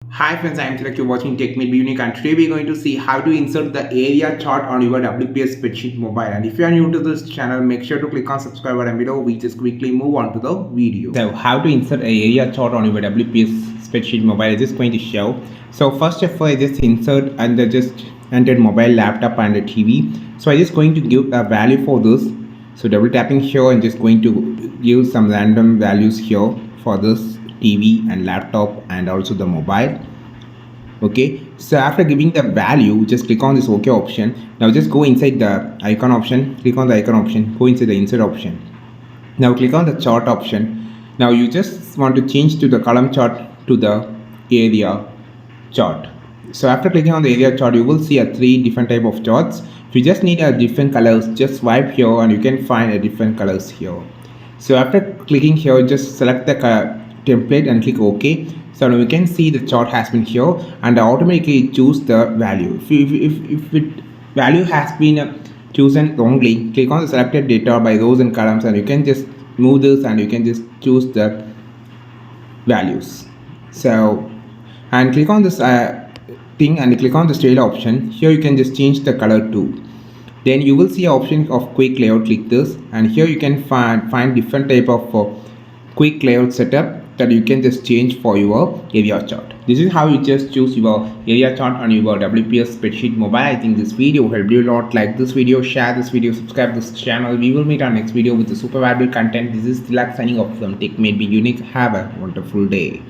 Hi friends, I am Tilak. You're watching Tech Made Be Unique, and today we're going to see how to insert the area chart on your WPS spreadsheet mobile. And if you are new to this channel, make sure to click on subscribe button below. We just quickly move on to the video. So how to insert a area chart on your WPS spreadsheet mobile is just going to show. So first of all, I just insert and I just entered mobile, laptop and a TV. So I just going to give a value for this. So double tapping here and just going to give some random values here for this TV and laptop and also the mobile. Okay, so after giving the value, just click on this OK option. Now just go inside the icon option, click on the icon option, go inside the insert option. Now click on the chart option. Now you just want to change to the column chart to the area chart. So after clicking on the area chart, you will see a three different type of charts. If you just need a different colors, just swipe here and you can find a different colors here. So after clicking here, just select the template and click OK. So now we can see the chart has been here and automatically choose the value. If it value has been chosen wrongly, click on the selected data by rows and columns and you can just move this and you can just choose the values. So and click on this thing and click on the style option. Here you can just change the color too. Then you will see an option of quick layout. Click this and here you can find different type of quick layout setup that you can just change for your area chart. This is how you just choose your area chart on your WPS spreadsheet mobile. I think this video helped you a lot. Like this video, share this video, subscribe this channel. We will meet our next video with the super valuable content. This is Tilak signing off from Tech Made Be Unique. Have a wonderful day.